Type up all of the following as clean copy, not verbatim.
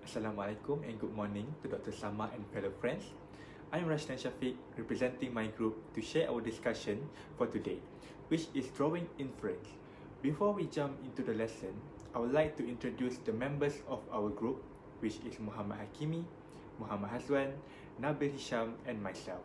Assalamualaikum and good morning to Dr. Sama and fellow friends. I am Rashdan Shafiq, representing my group to share our discussion for today, which is drawing inference. Before we jump into the lesson, I would like to introduce the members of our group, which is Muhammad Hakimi, Muhammad Hazwan, Nabil Hisham and myself.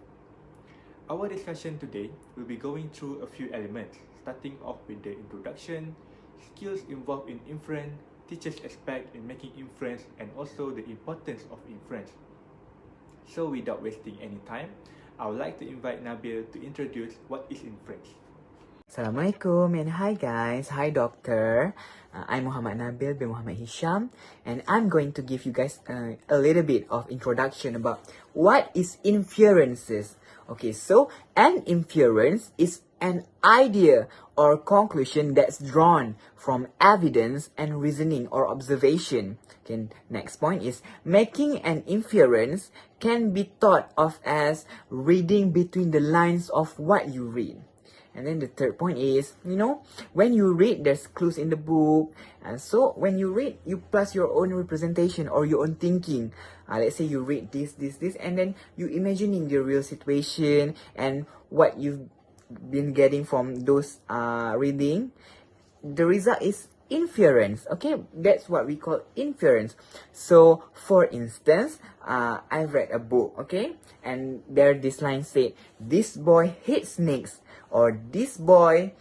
Our discussion today will be going through a few elements, starting off with the introduction, skills involved in inference, teachers' aspect in making inference, and also the importance of inference. So without wasting any time, I would like to invite Nabil to introduce what is inference. Assalamualaikum and hi guys, hi doctor. I'm Muhammad Nabil bin Muhammad Hisham and I'm going to give you guys a little bit of introduction about what is inferences. Okay, so an inference is an idea or conclusion that's drawn from evidence and reasoning or observation. Okay, next point is making an inference can be thought of as reading between the lines of what you read. And then the third point is, when you read, there's clues in the book. And so when you read, you plus your own representation or your own thinking. Let's say you read this, and then you imagining the real situation and what you've been getting from those reading. The result is inference. Okay, that's what we call inference. So for instance, I've read a book, okay, and there this line said, this boy hates snakes, or this boy,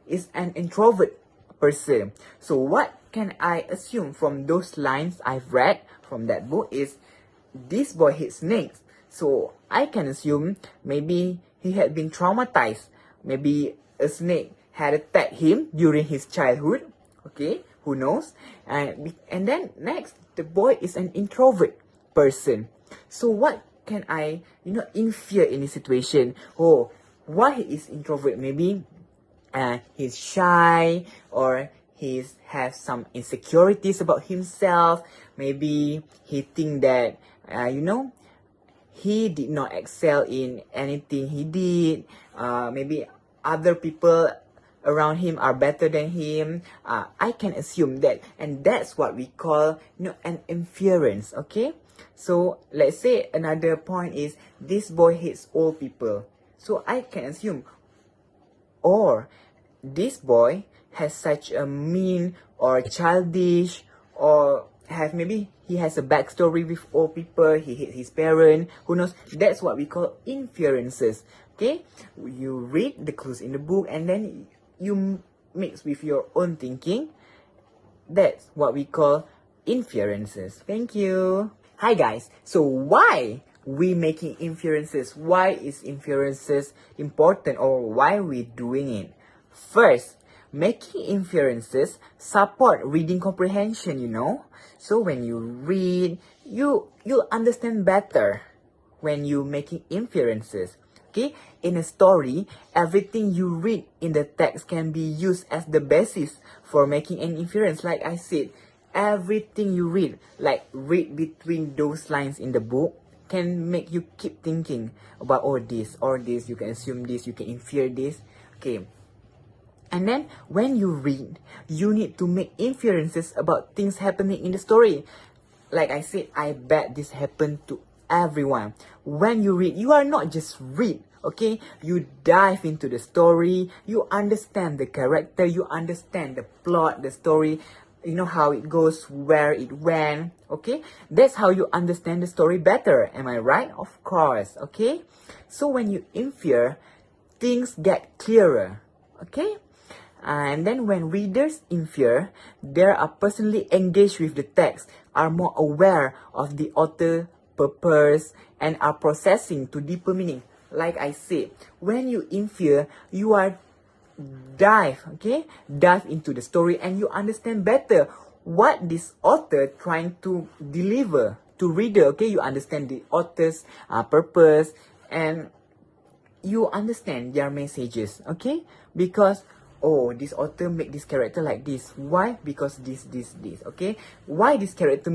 is an introvert person. So what can I assume from those lines I've read from that book is, this boy hates snakes. So I can assume maybe he had been traumatized. Maybe a snake had attacked him during his childhood. Okay, who knows? And then next, the boy is an introvert person. So what can I, infer in this situation? Oh, why he is introvert? Maybe he's shy, or he has some insecurities about himself. Maybe he think that, he did not excel in anything he did. Maybe other people around him are better than him. I can assume that, and that's what we call, an inference. Okay, so let's say another point is, this boy hates old people. So I can assume, or this boy has such a mean or childish, or maybe he has a backstory with old people, he hates his parent, who knows? That's what we call inferences. Okay, you read the clues in the book and then you mix with your own thinking. That's what we call inferences. Thank you. Hi guys, so why we making inferences? Why is inferences important, or why are we doing it? First, making inferences support reading comprehension, So when you read, you'll understand better when you making inferences. Okay, in a story, everything you read in the text can be used as the basis for making an inference. Like I said, everything you read, like read between those lines in the book, can make you keep thinking about this or this. You can assume this, you can infer this. Okay. And then when you read, you need to make inferences about things happening in the story. Like I said, I bet this happened to everyone. When you read, you are not just read, okay? You dive into the story, you understand the character, you understand the plot, the story, how it goes, where it went, okay? That's how you understand the story better. Am I right? Of course, okay? So when you infer, things get clearer, okay? And then when readers infer, they are personally engaged with the text, are more aware of the author purpose, and are processing to deeper meaning. Like I said, when you infer, you are dive into the story and you understand better what this author trying to deliver to reader. Okay, you understand the author's purpose, and you understand their messages. Okay, because this author make this character like this. Why? Because this. Okay, why this character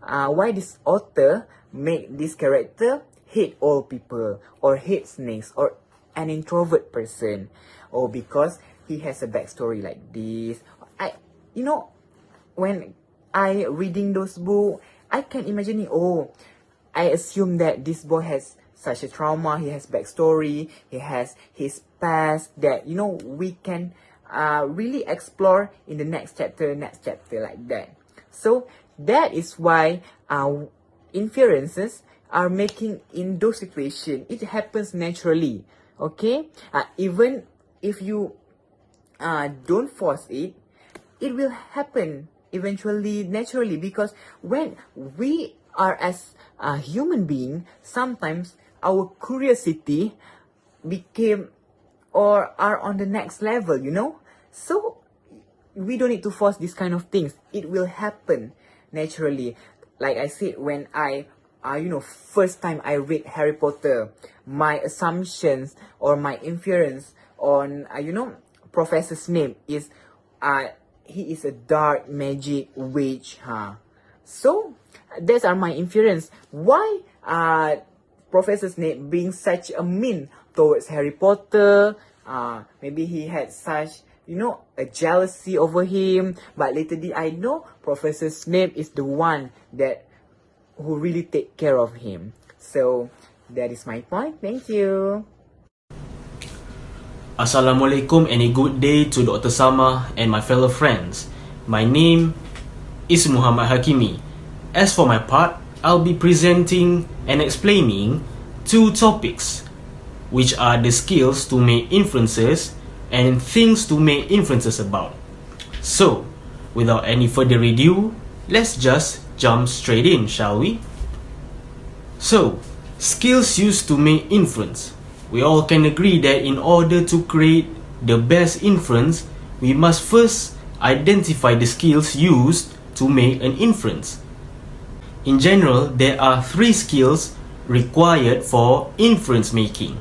why this author make this character hate old people, or hate snakes, or an introvert person, or because he has a backstory like this. When I reading those books, I can imagine, oh, I assume that this boy has such a trauma, he has backstory, he has his past that, we can really explore in the next chapter like that. So that is why inferences are making in those situations. It happens naturally, okay? Even if you don't force it, it will happen eventually naturally, because when we are as a human being, sometimes our curiosity became or are on the next level, so we don't need to force these kind of things. It will happen naturally. Like I said, when I first time I read Harry Potter, my assumptions or my inference on Professor Snape is he is a dark magic witch, so those are my inference. Why Professor Snape being such a mean towards Harry Potter? Maybe he had such a jealousy over him, but later did I know Professor Snape is the one that who really take care of him. So that is my point. Thank you. Assalamualaikum and a good day to Dr. Sama and my fellow friends. My name is Muhammad Hakimi. As for my part, I'll be presenting and explaining two topics, which are the skills to make inferences and things to make inferences about. So, without any further ado, let's just jump straight in, shall we? So, skills used to make inference. We all can agree that in order to create the best inference, we must first identify the skills used to make an inference. In general, there are 3 skills required for inference making.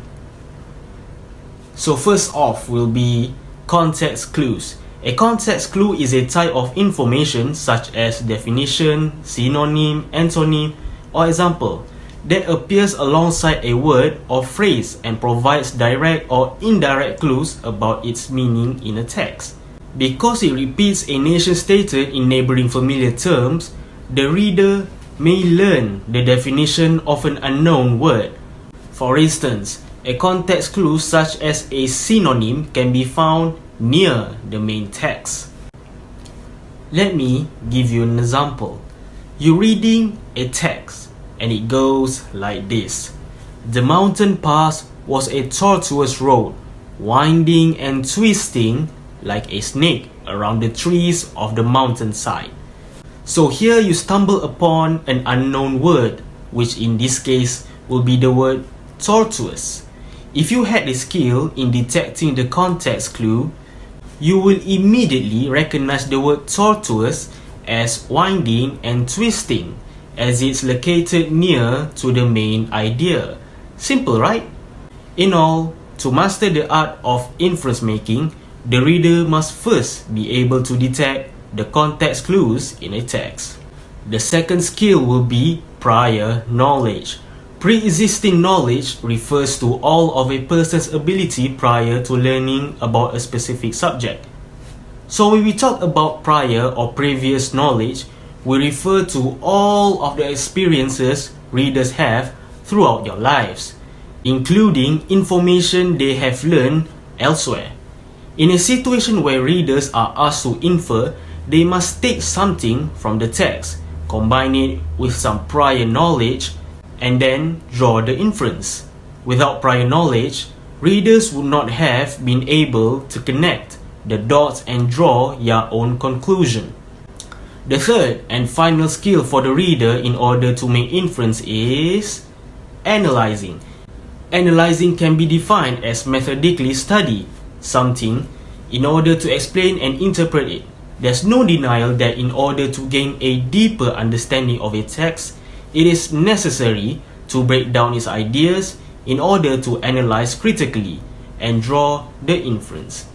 So first off will be context clues. A context clue is a type of information such as definition, synonym, antonym, or example that appears alongside a word or phrase and provides direct or indirect clues about its meaning in a text. Because it repeats a nation stated in neighboring familiar terms, the reader may learn the definition of an unknown word. For instance, a context clue such as a synonym can be found near the main text. Let me give you an example. You're reading a text and it goes like this. The mountain pass was a tortuous road, winding and twisting like a snake around the trees of the mountainside. So here you stumble upon an unknown word, which in this case will be the word tortuous. If you had a skill in detecting the context clue, you will immediately recognize the word tortuous as winding and twisting, as it's located near to the main idea. Simple, right? In all, to master the art of inference making, the reader must first be able to detect the context clues in a text. The second skill will be prior knowledge. Pre-existing knowledge refers to all of a person's ability prior to learning about a specific subject. So when we talk about prior or previous knowledge, we refer to all of the experiences readers have throughout their lives, including information they have learned elsewhere. In a situation where readers are asked to infer, they must take something from the text, combine it with some prior knowledge, and then draw the inference. Without prior knowledge, readers would not have been able to connect the dots and draw their own conclusion. The third and final skill for the reader in order to make inference is analyzing. Analyzing can be defined as methodically study something in order to explain and interpret it. There's no denial that in order to gain a deeper understanding of a text, it is necessary to break down its ideas in order to analyze critically and draw the inference.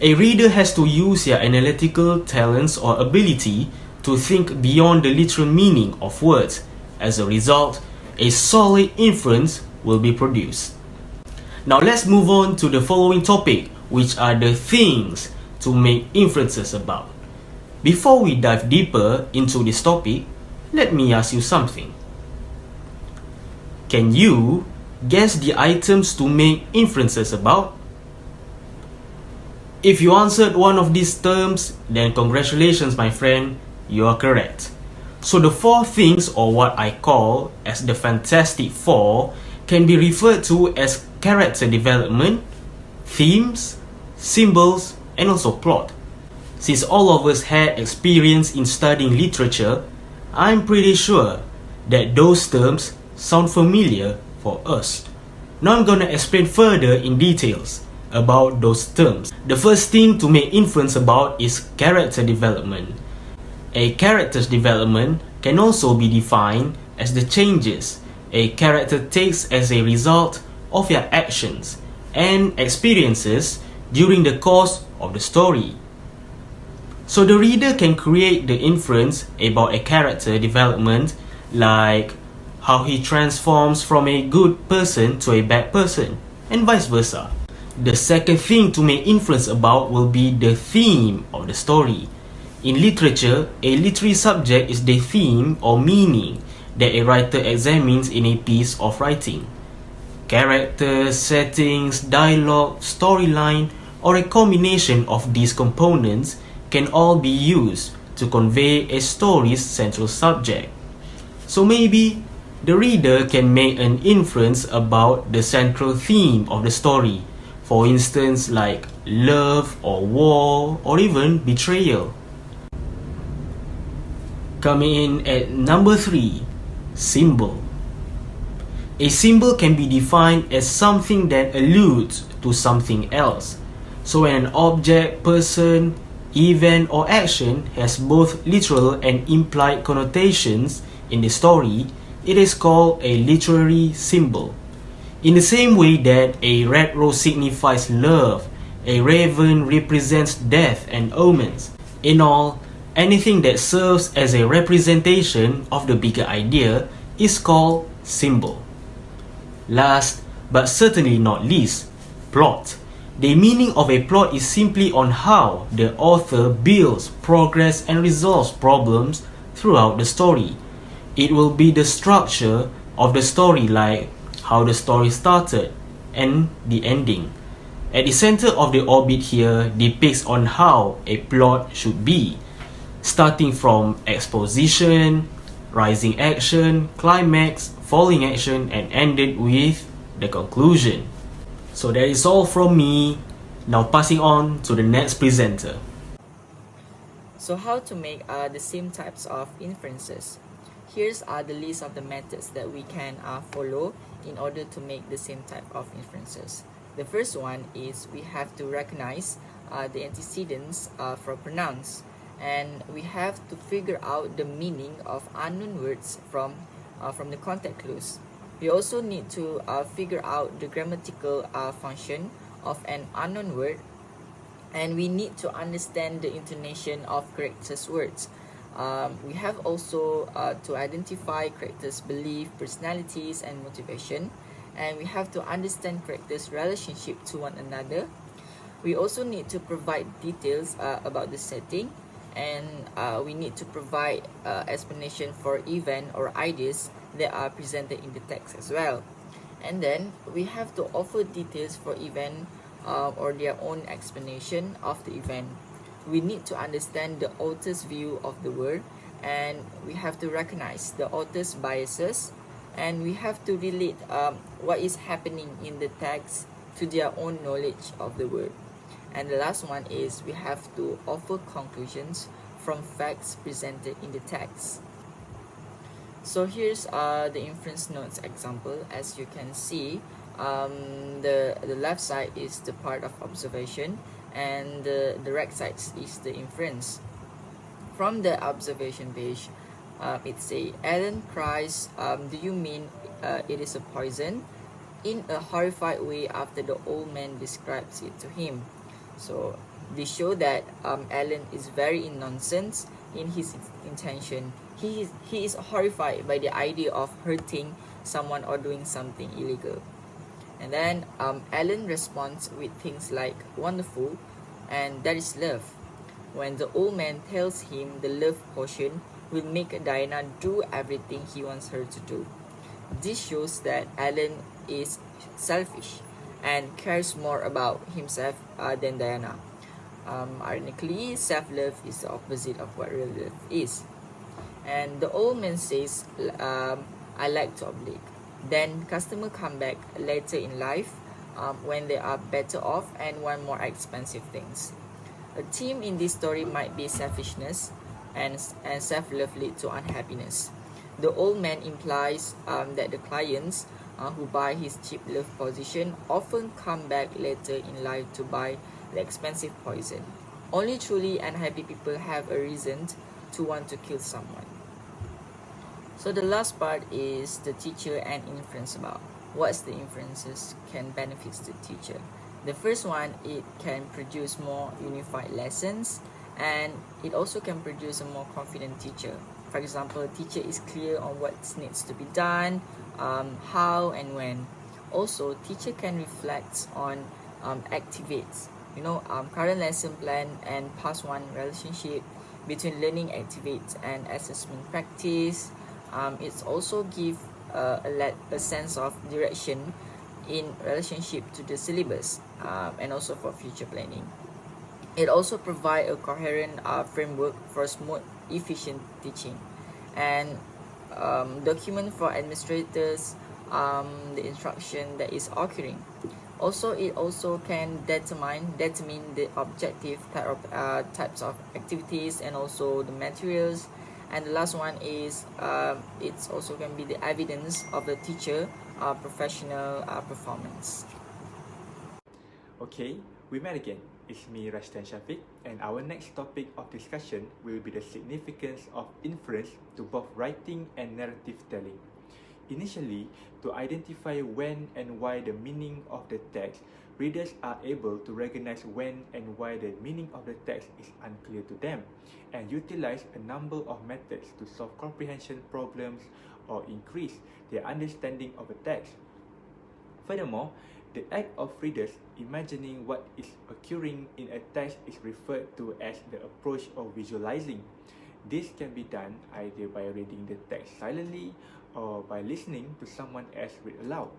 A reader has to use their analytical talents or ability to think beyond the literal meaning of words. As a result, a solid inference will be produced. Now let's move on to the following topic, which are the things to make inferences about. Before we dive deeper into this topic, let me ask you something. Can you guess the items to make inferences about? If you answered one of these terms, then congratulations, my friend, you are correct. So the four things, or what I call as the Fantastic Four, can be referred to as character development, themes, symbols, and also plot. Since all of us had experience in studying literature, I'm pretty sure that those terms sound familiar for us. Now I'm gonna explain further in details about those terms. The first thing to make inference about is character development. A character's development can also be defined as the changes a character takes as a result of their actions and experiences during the course of the story. So the reader can create the inference about a character development, like how he transforms from a good person to a bad person, and vice versa. The second thing to make inference about will be the theme of the story. In literature, a literary subject is the theme or meaning that a writer examines in a piece of writing. Characters, settings, dialogue, storyline, or a combination of these components can all be used to convey a story's central subject. So maybe the reader can make an inference about the central theme of the story, for instance like love or war or even betrayal. Coming in at number 3, symbol. A symbol can be defined as something that alludes to something else. So when an object, person, event or action has both literal and implied connotations in the story, it is called a literary symbol. In the same way that a red rose signifies love, a raven represents death and omens. In all, anything that serves as a representation of the bigger idea is called symbol. Last, but certainly not least, plot. The meaning of a plot is simply on how the author builds, progresses, and resolves problems throughout the story. It will be the structure of the story, like how the story started and the ending. At the center of the orbit here depicts on how a plot should be, starting from exposition, rising action, climax, falling action, and ended with the conclusion. So that is all from me. Now passing on to the next presenter. So how to make the same types of inferences? Here's the list of the methods that we can follow in order to make the same type of inferences. The first one is we have to recognize the antecedents for pronouns, and we have to figure out the meaning of unknown words from the context clues. We also need to figure out the grammatical function of an unknown word, and we need to understand the intonation of characters' words. We have also to identify characters' belief, personalities, and motivation, and we have to understand characters' relationship to one another. We also need to provide details about the setting, and we need to provide explanation for event or ideas that are presented in the text as well. And then we have to offer details for event or their own explanation of the event. We need to understand the author's view of the word, and we have to recognize the author's biases, and we have to relate what is happening in the text to their own knowledge of the word. And the last one is we have to offer conclusions from facts presented in the text. So here's the inference notes example. As you can see, the left side is the part of observation, and the right side is the inference. From the observation page, it says, Alan cries, do you mean it is a poison? In a horrified way after the old man describes it to him. So this show that Alan is very in nonsense in his intention. He is horrified by the idea of hurting someone or doing something illegal. And then Alan responds with things like wonderful, and that is love. When the old man tells him the love potion will make Diana do everything he wants her to do. This shows that Alan is selfish and cares more about himself than Diana. Ironically, self-love is the opposite of what real love is. And the old man says, I like to oblige. Then customer come back later in life when they are better off and want more expensive things. A theme in this story might be selfishness and self-love lead to unhappiness. The old man implies that the clients who buy his cheap love position often come back later in life to buy the expensive poison. Only truly unhappy people have a reason to want to kill someone. So the last part is the teacher and inference about what's the inferences can benefits the teacher. The first one, it can produce more unified lessons, and it also can produce a more confident teacher. For example, a teacher is clear on what needs to be done, how and when. Also, teacher can reflect on activates, current lesson plan and past one relationship between learning activates and assessment practice. It's also give a sense of direction in relationship to the syllabus and also for future planning. It also provides a coherent framework for smooth, efficient teaching, and document for administrators the instruction that is occurring. Also, it also can determine the objective types of activities and also the materials. And the last one is it's also can be the evidence of the teacher professional performance. Okay, we met again. It's me, Rashtan Shafiq, and our next topic of discussion will be the significance of inference to both writing and narrative telling. Initially, to identify when and why the meaning of the text, readers are able to recognize when and why the meaning of the text is unclear to them, and utilize a number of methods to solve comprehension problems or increase their understanding of a text. Furthermore, the act of readers imagining what is occurring in a text is referred to as the approach of visualizing. This can be done either by reading the text silently or by listening to someone else read aloud.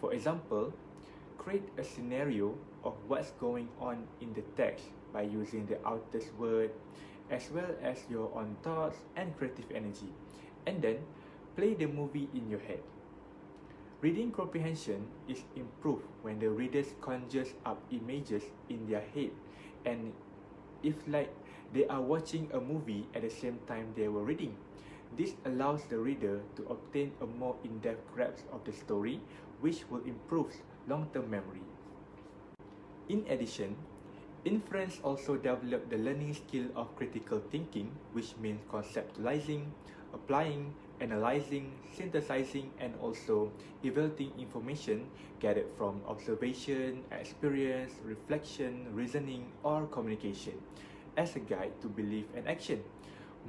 For example, create a scenario of what's going on in the text by using the outer's word as well as your own thoughts and creative energy, and then play the movie in your head. Reading comprehension is improved when the readers conjures up images in their head, and if like they are watching a movie at the same time they were reading. This allows the reader to obtain a more in-depth grasp of the story, which will improve long-term memory. In addition, Inference also developed the learning skill of critical thinking, which means conceptualizing, applying, analyzing, synthesizing, and also evaluating information gathered from observation, experience, reflection, reasoning, or communication as a guide to belief and action.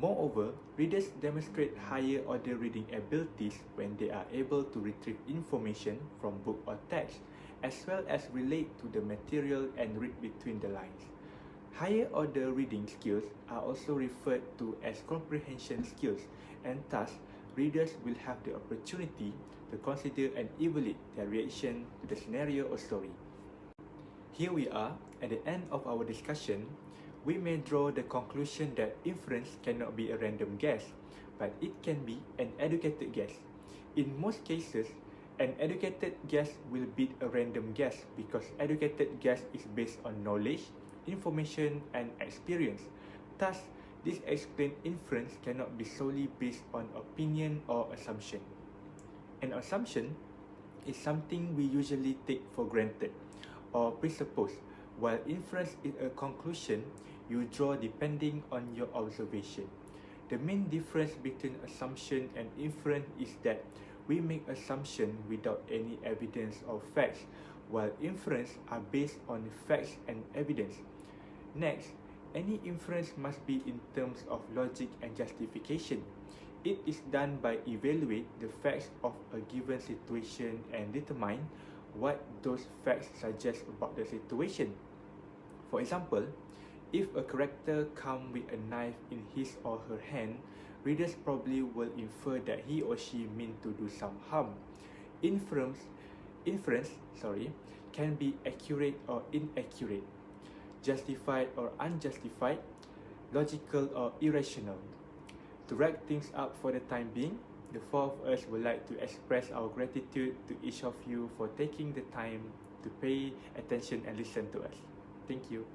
Moreover, readers demonstrate higher order reading abilities when they are able to retrieve information from book or text, as well as relate to the material and read between the lines. Higher order reading skills are also referred to as comprehension skills, and thus, readers will have the opportunity to consider and evaluate their reaction to the scenario or story. Here we are, at the end of our discussion. We may draw the conclusion that inference cannot be a random guess, but it can be an educated guess. In most cases, an educated guess will beat a random guess because educated guess is based on knowledge, information, and experience. Thus, this explains inference cannot be solely based on opinion or assumption. An assumption is something we usually take for granted or presuppose, while inference is a conclusion you draw depending on your observation. The main difference between assumption and inference is that we make assumptions without any evidence or facts, while inference are based on facts and evidence. Next, any inference must be in terms of logic and justification. It is done by evaluate the facts of a given situation and determine what those facts suggest about the situation. For example, if a character comes with a knife in his or her hand, readers probably will infer that he or she meant to do some harm. Inference can be accurate or inaccurate, justified or unjustified, logical or irrational. To wrap things up for the time being, the four of us would like to express our gratitude to each of you for taking the time to pay attention and listen to us. Thank you.